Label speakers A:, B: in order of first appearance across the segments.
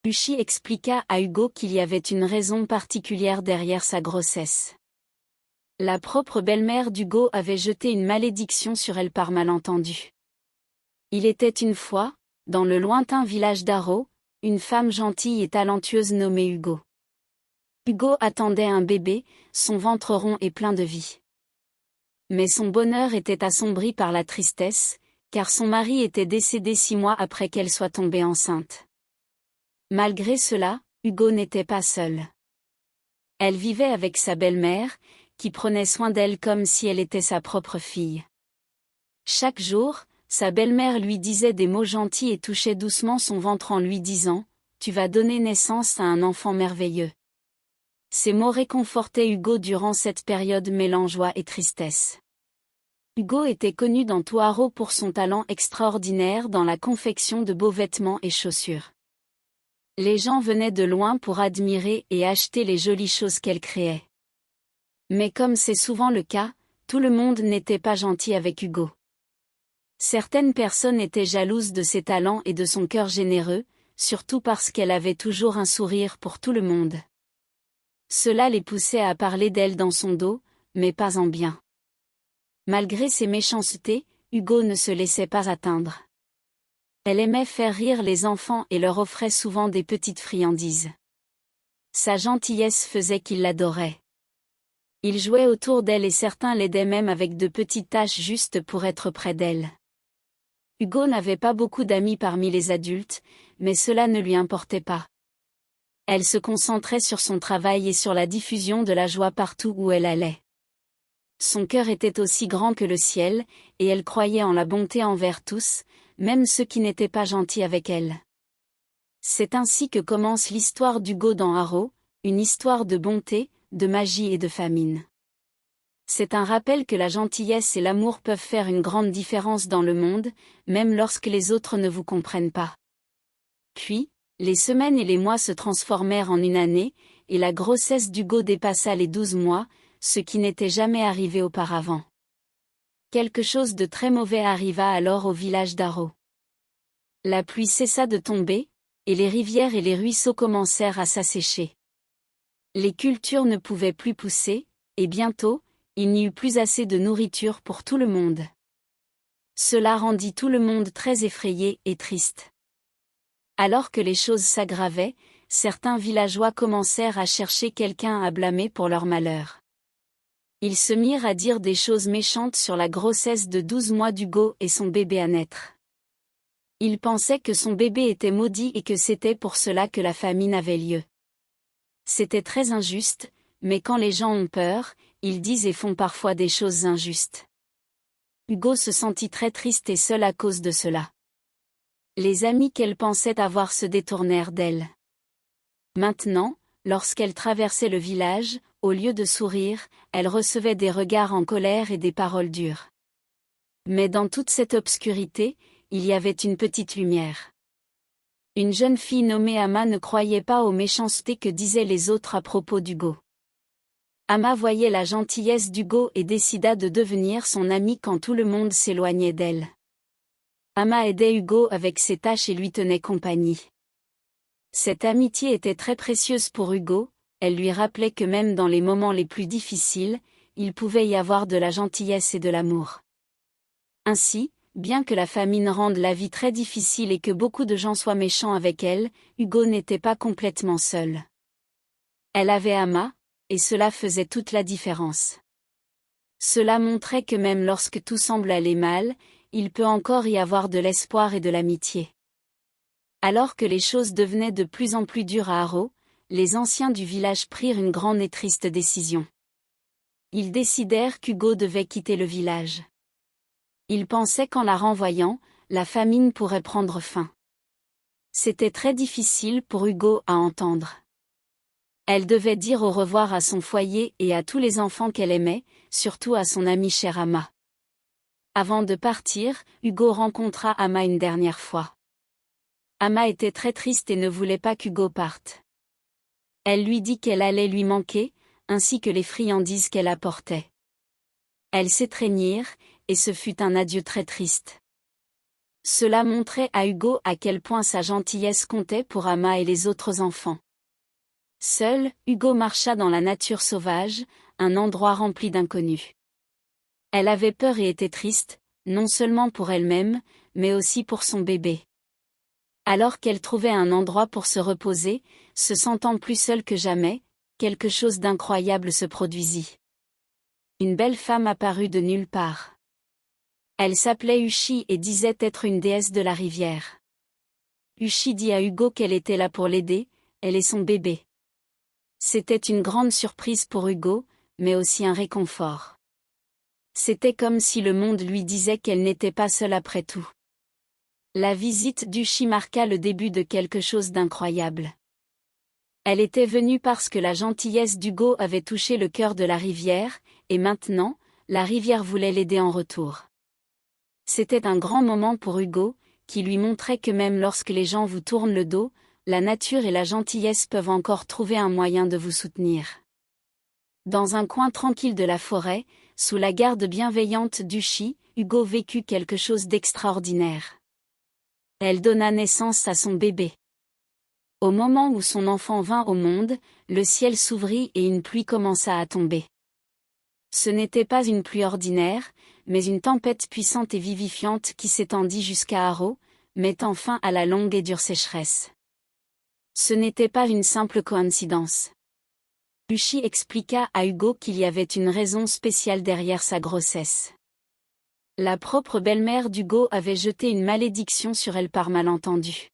A: Uchi expliqua à Hugo qu'il y avait une raison particulière derrière sa grossesse. La propre belle-mère d'Hugo avait jeté une malédiction sur elle par malentendu. Il était une fois, dans le lointain village d'Aro, une femme gentille et talentueuse nommée Hugo. Hugo attendait un bébé, son ventre rond et plein de vie. Mais son bonheur était assombri par la tristesse, car son mari était décédé 6 mois après qu'elle soit tombée enceinte. Malgré cela, Hugo n'était pas seul. Elle vivait avec sa belle-mère, qui prenait soin d'elle comme si elle était sa propre fille. Chaque jour, sa belle-mère lui disait des mots gentils et touchait doucement son ventre en lui disant « Tu vas donner naissance à un enfant merveilleux ». Ces mots réconfortaient Hugo durant cette période mêlant joie et tristesse. Hugo était connu dans tout Haro pour son talent extraordinaire dans la confection de beaux vêtements et chaussures. Les gens venaient de loin pour admirer et acheter les jolies choses qu'elle créait. Mais comme c'est souvent le cas, tout le monde n'était pas gentil avec Hugo. Certaines personnes étaient jalouses de ses talents et de son cœur généreux, surtout parce qu'elle avait toujours un sourire pour tout le monde. Cela les poussait à parler d'elle dans son dos, mais pas en bien. Malgré ses méchancetés, Hugo ne se laissait pas atteindre. Elle aimait faire rire les enfants et leur offrait souvent des petites friandises. Sa gentillesse faisait qu'ils l'adoraient. Il jouait autour d'elle et certains l'aidaient même avec de petites tâches juste pour être près d'elle. Hugo n'avait pas beaucoup d'amis parmi les adultes, mais cela ne lui importait pas. Elle se concentrait sur son travail et sur la diffusion de la joie partout où elle allait. Son cœur était aussi grand que le ciel, et elle croyait en la bonté envers tous, même ceux qui n'étaient pas gentils avec elle. C'est ainsi que commence l'histoire d'Hugo dans Haro, une histoire de bonté, de magie et de famine. C'est un rappel que la gentillesse et l'amour peuvent faire une grande différence dans le monde, même lorsque les autres ne vous comprennent pas. Puis, les semaines et les mois se transformèrent en une année, et la grossesse d'Hugo dépassa les 12 mois, ce qui n'était jamais arrivé auparavant. Quelque chose de très mauvais arriva alors au village d'Haro. La pluie cessa de tomber, et les rivières et les ruisseaux commencèrent à s'assécher. Les cultures ne pouvaient plus pousser, et bientôt, il n'y eut plus assez de nourriture pour tout le monde. Cela rendit tout le monde très effrayé et triste. Alors que les choses s'aggravaient, certains villageois commencèrent à chercher quelqu'un à blâmer pour leur malheur. Ils se mirent à dire des choses méchantes sur la grossesse de 12 mois d'Hugo et son bébé à naître. Ils pensaient que son bébé était maudit et que c'était pour cela que la famine avait lieu. C'était très injuste, mais quand les gens ont peur, ils disent et font parfois des choses injustes. Hugo se sentit très triste et seul à cause de cela. Les amis qu'elle pensait avoir se détournèrent d'elle. Maintenant, lorsqu'elle traversait le village, au lieu de sourire, elle recevait des regards en colère et des paroles dures. Mais dans toute cette obscurité, il y avait une petite lumière. Une jeune fille nommée Ama ne croyait pas aux méchancetés que disaient les autres à propos d'Hugo. Ama voyait la gentillesse d'Hugo et décida de devenir son amie quand tout le monde s'éloignait d'elle. Ama aidait Hugo avec ses tâches et lui tenait compagnie. Cette amitié était très précieuse pour Hugo, elle lui rappelait que même dans les moments les plus difficiles, il pouvait y avoir de la gentillesse et de l'amour. Ainsi, bien que la famine rende la vie très difficile et que beaucoup de gens soient méchants avec elle, Hugo n'était pas complètement seul. Elle avait Ama, et cela faisait toute la différence. Cela montrait que même lorsque tout semble aller mal, il peut encore y avoir de l'espoir et de l'amitié. Alors que les choses devenaient de plus en plus dures à Haro, les anciens du village prirent une grande et triste décision. Ils décidèrent qu'Hugo devait quitter le village. Ils pensaient qu'en la renvoyant, la famine pourrait prendre fin. C'était très difficile pour Hugo à entendre. Elle devait dire au revoir à son foyer et à tous les enfants qu'elle aimait, surtout à son amie chère Ama. Avant de partir, Hugo rencontra Ama une dernière fois. Ama était très triste et ne voulait pas qu'Hugo parte. Elle lui dit qu'elle allait lui manquer, ainsi que les friandises qu'elle apportait. Elles s'étreignirent, et ce fut un adieu très triste. Cela montrait à Hugo à quel point sa gentillesse comptait pour Ama et les autres enfants. Seul, Hugo marcha dans la nature sauvage, un endroit rempli d'inconnus. Elle avait peur et était triste, non seulement pour elle-même, mais aussi pour son bébé. Alors qu'elle trouvait un endroit pour se reposer, se sentant plus seule que jamais, quelque chose d'incroyable se produisit. Une belle femme apparut de nulle part. Elle s'appelait Ushi et disait être une déesse de la rivière. Ushi dit à Hugo qu'elle était là pour l'aider, elle et son bébé. C'était une grande surprise pour Hugo, mais aussi un réconfort. C'était comme si le monde lui disait qu'elle n'était pas seule après tout. La visite d'Ushi marqua le début de quelque chose d'incroyable. Elle était venue parce que la gentillesse d'Hugo avait touché le cœur de la rivière, et maintenant, la rivière voulait l'aider en retour. C'était un grand moment pour Hugo, qui lui montrait que même lorsque les gens vous tournent le dos, la nature et la gentillesse peuvent encore trouver un moyen de vous soutenir. Dans un coin tranquille de la forêt, sous la garde bienveillante d'Ushi, Hugo vécut quelque chose d'extraordinaire. Elle donna naissance à son bébé. Au moment où son enfant vint au monde, le ciel s'ouvrit et une pluie commença à tomber. Ce n'était pas une pluie ordinaire, mais une tempête puissante et vivifiante qui s'étendit jusqu'à Haro, mettant fin à la longue et dure sécheresse. Ce n'était pas une simple coïncidence. Ushi expliqua à Hugo qu'il y avait une raison spéciale derrière sa grossesse. La propre belle-mère d'Hugo avait jeté une malédiction sur elle par malentendu.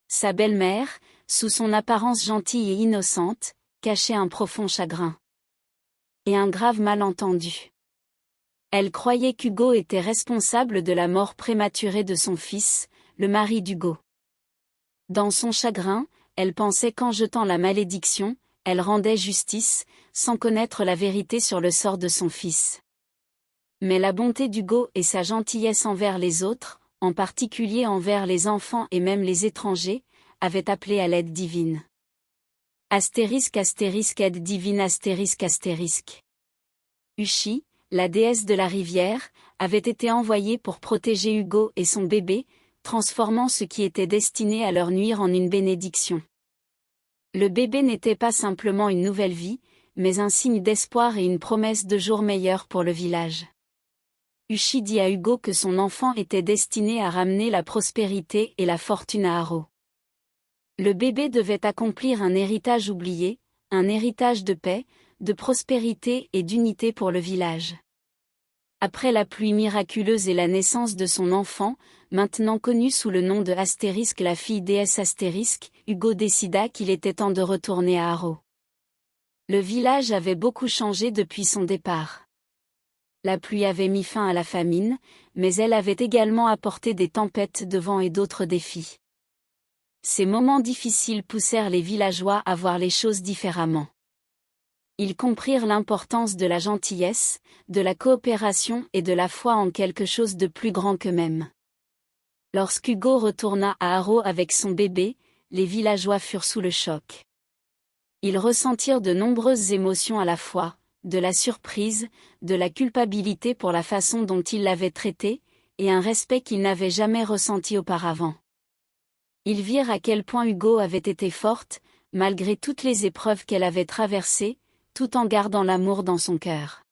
A: Sa belle-mère, sous son apparence gentille et innocente, cachait un profond chagrin. Et un grave malentendu. Elle croyait qu'Hugo était responsable de la mort prématurée de son fils, le mari d'Hugo. Dans son chagrin, elle pensait qu'en jetant la malédiction, elle rendait justice, sans connaître la vérité sur le sort de son fils. Mais la bonté d'Hugo et sa gentillesse envers les autres, en particulier envers les enfants et même les étrangers, avaient appelé à l'aide divine. Astérisque astérisque aide divine astérisque astérisque. Ushi, la déesse de la rivière, avait été envoyée pour protéger Hugo et son bébé, transformant ce qui était destiné à leur nuire en une bénédiction. Le bébé n'était pas simplement une nouvelle vie, mais un signe d'espoir et une promesse de jours meilleurs pour le village. Ushi dit à Hugo que son enfant était destiné à ramener la prospérité et la fortune à Haro. Le bébé devait accomplir un héritage oublié, un héritage de paix, de prospérité et d'unité pour le village. Après la pluie miraculeuse et la naissance de son enfant, maintenant connu sous le nom de Astérisque la fille déesse Astérisque, Hugo décida qu'il était temps de retourner à Haro. Le village avait beaucoup changé depuis son départ. La pluie avait mis fin à la famine, mais elle avait également apporté des tempêtes de vent et d'autres défis. Ces moments difficiles poussèrent les villageois à voir les choses différemment. Ils comprirent l'importance de la gentillesse, de la coopération et de la foi en quelque chose de plus grand qu'eux-mêmes. Lorsqu'Hugo retourna à Haro avec son bébé, les villageois furent sous le choc. Ils ressentirent de nombreuses émotions à la fois, de la surprise, de la culpabilité pour la façon dont ils l'avaient traité, et un respect qu'ils n'avaient jamais ressenti auparavant. Ils virent à quel point Hugo avait été forte, malgré toutes les épreuves qu'elle avait traversées, tout en gardant l'amour dans son cœur.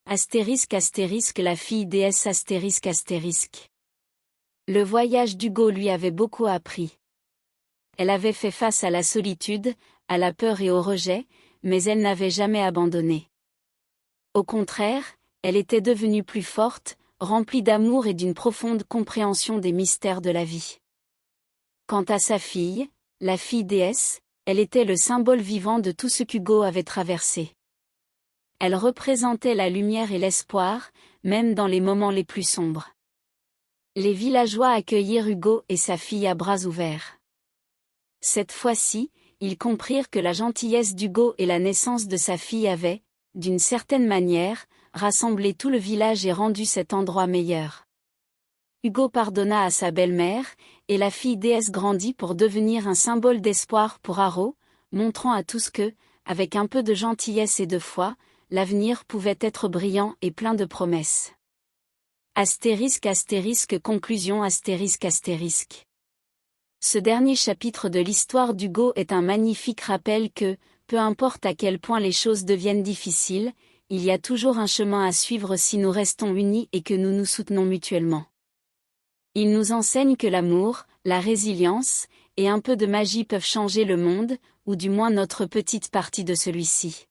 A: Astérisque astérisque la fille déesse astérisque astérisque. Le voyage d'Hugo lui avait beaucoup appris. Elle avait fait face à la solitude, à la peur et au rejet, mais elle n'avait jamais abandonné. Au contraire, elle était devenue plus forte, remplie d'amour et d'une profonde compréhension des mystères de la vie. Quant à sa fille, la fille déesse, elle était le symbole vivant de tout ce qu'Hugo avait traversé. Elle représentait la lumière et l'espoir, même dans les moments les plus sombres. Les villageois accueillirent Hugo et sa fille à bras ouverts. Cette fois-ci, ils comprirent que la gentillesse d'Hugo et la naissance de sa fille avaient, d'une certaine manière, rassemblé tout le village et rendu cet endroit meilleur. Hugo pardonna à sa belle-mère, et la fille déesse grandit pour devenir un symbole d'espoir pour Haro, montrant à tous que, avec un peu de gentillesse et de foi, l'avenir pouvait être brillant et plein de promesses. Conclusion Ce dernier chapitre de l'histoire d'Hugo est un magnifique rappel que, peu importe à quel point les choses deviennent difficiles, il y a toujours un chemin à suivre si nous restons unis et que nous nous soutenons mutuellement. Il nous enseigne que l'amour, la résilience, et un peu de magie peuvent changer le monde, ou du moins notre petite partie de celui-ci.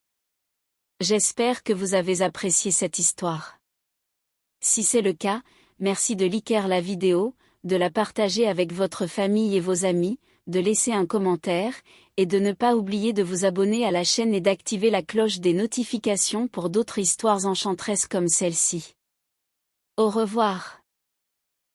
A: J'espère que vous avez apprécié cette histoire. Si c'est le cas, merci de liker la vidéo, de la partager avec votre famille et vos amis, de laisser un commentaire, et de ne pas oublier de vous abonner à la chaîne et d'activer la cloche des notifications pour d'autres histoires enchanteresses comme celle-ci. Au revoir.